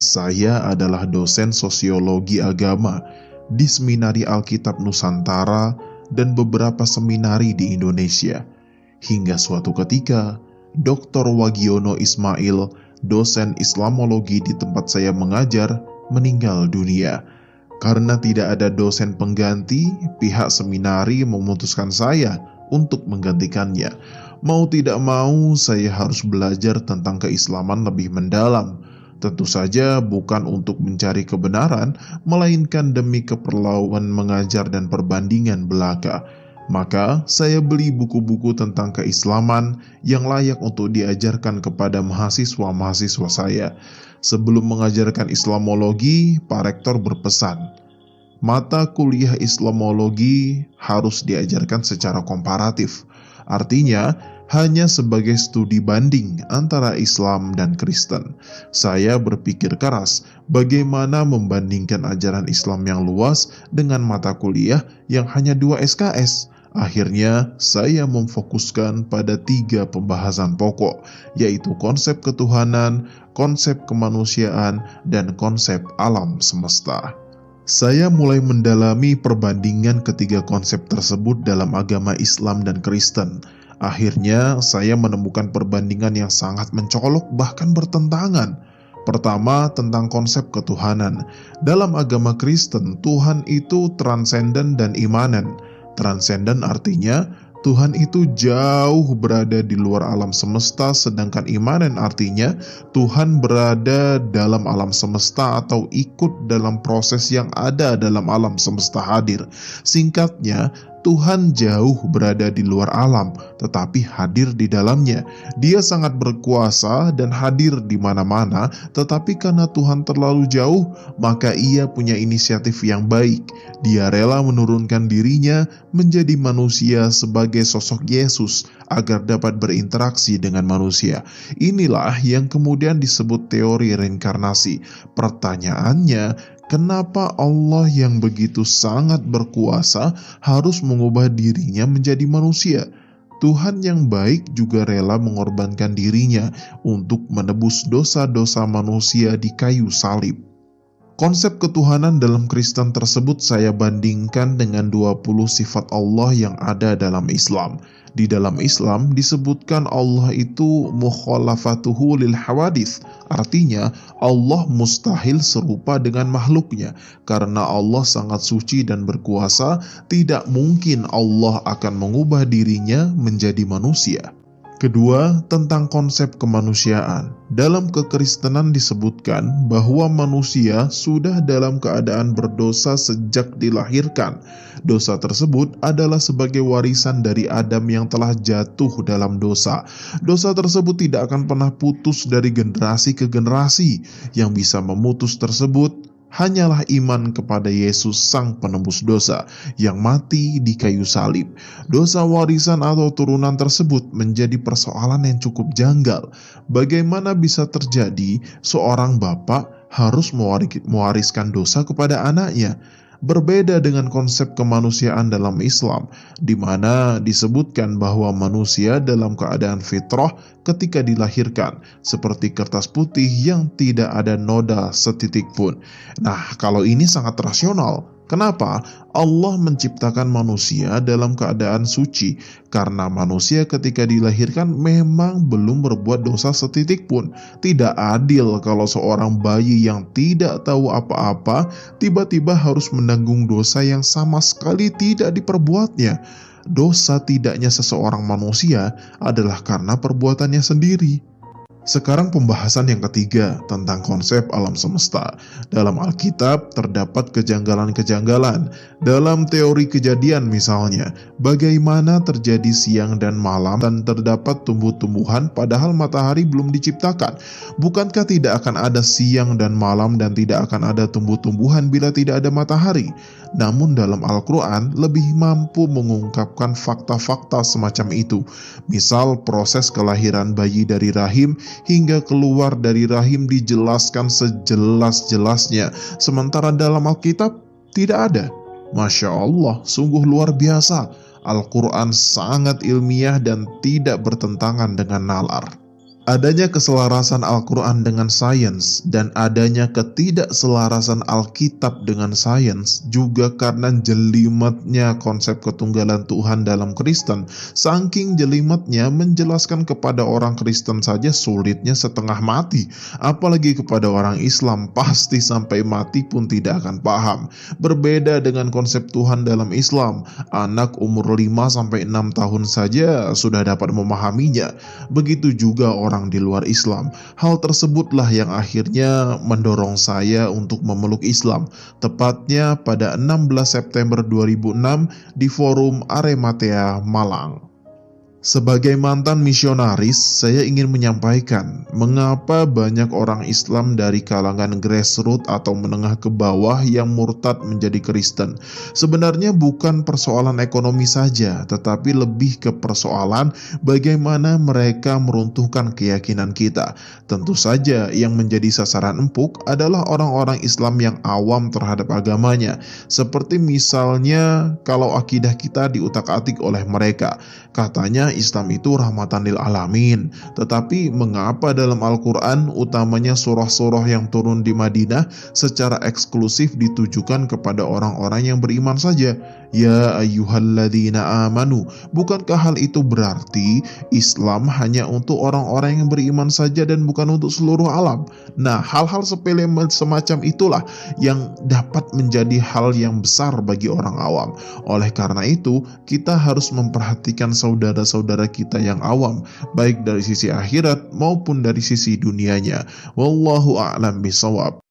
saya adalah dosen sosiologi agama di Seminari Alkitab Nusantara dan beberapa seminari di Indonesia. Hingga suatu ketika, Dr. Wagiono Ismail, dosen Islamologi di tempat saya mengajar, meninggal dunia. Karena tidak ada dosen pengganti, pihak seminari memutuskan saya untuk menggantikannya. Mau tidak mau, saya harus belajar tentang keislaman lebih mendalam. Tentu saja bukan untuk mencari kebenaran, melainkan demi keperluan mengajar dan perbandingan belaka. Maka saya beli buku-buku tentang keislaman yang layak untuk diajarkan kepada mahasiswa-mahasiswa saya. Sebelum mengajarkan Islamologi, Pak Rektor berpesan, mata kuliah Islamologi harus diajarkan secara komparatif. Artinya, hanya sebagai studi banding antara Islam dan Kristen. Saya berpikir keras bagaimana membandingkan ajaran Islam yang luas dengan mata kuliah yang hanya 2 SKS. Akhirnya, saya memfokuskan pada 3 pembahasan pokok, yaitu konsep ketuhanan, konsep kemanusiaan, dan konsep alam semesta. Saya mulai mendalami perbandingan ketiga konsep tersebut dalam agama Islam dan Kristen. Akhirnya, saya menemukan perbandingan yang sangat mencolok bahkan bertentangan. Pertama, tentang konsep ketuhanan. Dalam agama Kristen, Tuhan itu transenden dan imanen. Transenden artinya Tuhan itu jauh berada di luar alam semesta, sedangkan imanen artinya Tuhan berada dalam alam semesta atau ikut dalam proses yang ada dalam alam semesta hadir. Singkatnya, Tuhan jauh berada di luar alam, tetapi hadir di dalamnya. Dia sangat berkuasa dan hadir di mana-mana, tetapi karena Tuhan terlalu jauh, maka Ia punya inisiatif yang baik. Dia rela menurunkan dirinya menjadi manusia sebagai sosok Yesus agar dapat berinteraksi dengan manusia. Inilah yang kemudian disebut teori reinkarnasi. Pertanyaannya, kenapa Allah yang begitu sangat berkuasa harus mengubah dirinya menjadi manusia? Tuhan yang baik juga rela mengorbankan dirinya untuk menebus dosa-dosa manusia di kayu salib. Konsep ketuhanan dalam Kristen tersebut saya bandingkan dengan 20 sifat Allah yang ada dalam Islam. Di dalam Islam disebutkan Allah itu mukhalafatuhu lil hawadits. Artinya Allah mustahil serupa dengan makhluknya. Karena Allah sangat suci dan berkuasa, tidak mungkin Allah akan mengubah dirinya menjadi manusia. Kedua, tentang konsep kemanusiaan. Dalam kekristenan disebutkan bahwa manusia sudah dalam keadaan berdosa sejak dilahirkan. Dosa tersebut adalah sebagai warisan dari Adam yang telah jatuh dalam dosa. Dosa tersebut tidak akan pernah putus dari generasi ke generasi. Yang bisa memutus tersebut hanyalah iman kepada Yesus sang penebus dosa yang mati di kayu salib. Dosa warisan atau turunan tersebut menjadi persoalan yang cukup janggal. Bagaimana bisa terjadi seorang bapak harus mewariskan dosa kepada anaknya? Berbeda dengan konsep kemanusiaan dalam Islam, di mana disebutkan bahwa manusia dalam keadaan fitrah ketika dilahirkan, seperti kertas putih yang tidak ada noda setitik pun. Nah, kalau ini sangat rasional. Kenapa? Allah menciptakan manusia dalam keadaan suci, karena manusia ketika dilahirkan memang belum berbuat dosa setitik pun. Tidak adil kalau seorang bayi yang tidak tahu apa-apa tiba-tiba harus menanggung dosa yang sama sekali tidak diperbuatnya. Dosa tidaknya seseorang manusia adalah karena perbuatannya sendiri. Sekarang pembahasan yang ketiga tentang konsep alam semesta. Dalam Alkitab terdapat kejanggalan-kejanggalan. Dalam teori kejadian misalnya, bagaimana terjadi siang dan malam dan terdapat tumbuh-tumbuhan padahal matahari belum diciptakan? Bukankah tidak akan ada siang dan malam dan tidak akan ada tumbuh-tumbuhan bila tidak ada matahari? Namun dalam Al-Quran lebih mampu mengungkapkan fakta-fakta semacam itu. Misal proses kelahiran bayi dari rahim hingga keluar dari rahim dijelaskan sejelas-jelasnya. Sementara dalam Alkitab tidak ada. Masya Allah, sungguh luar biasa. Al-Quran sangat ilmiah dan tidak bertentangan dengan nalar. Adanya keselarasan Al-Quran dengan sains dan adanya ketidakselarasan Alkitab dengan sains juga karena jelimetnya konsep ketunggalan Tuhan dalam Kristen. Saking jelimetnya, menjelaskan kepada orang Kristen saja sulitnya setengah mati, apalagi kepada orang Islam pasti sampai mati pun tidak akan paham. Berbeda dengan konsep Tuhan dalam Islam, anak umur 5-6 tahun saja sudah dapat memahaminya. Begitu juga orang di luar Islam. Hal tersebutlah yang akhirnya mendorong saya untuk memeluk Islam, tepatnya pada 16 September 2006 di Forum Arematea Malang. Sebagai mantan misionaris, saya ingin menyampaikan mengapa banyak orang Islam dari kalangan grassroots atau menengah ke bawah yang murtad menjadi Kristen. Sebenarnya bukan persoalan ekonomi saja, tetapi lebih ke persoalan bagaimana mereka meruntuhkan keyakinan kita. Tentu saja yang menjadi sasaran empuk adalah orang-orang Islam yang awam terhadap agamanya. Seperti misalnya kalau akidah kita diutak-atik oleh mereka. Katanya Islam itu rahmatan lil alamin, tetapi mengapa dalam Al-Quran utamanya surah-surah yang turun di Madinah secara eksklusif ditujukan kepada orang-orang yang beriman saja? Ya ayyuhalladzina amanu, bukankah hal itu berarti Islam hanya untuk orang-orang yang beriman saja dan bukan untuk seluruh alam? Nah, hal-hal sepele semacam itulah yang dapat menjadi hal yang besar bagi orang awam. Oleh karena itu, kita harus memperhatikan saudara-saudara kita yang awam, baik dari sisi akhirat maupun dari sisi dunianya. Wallahu a'lam bishawab.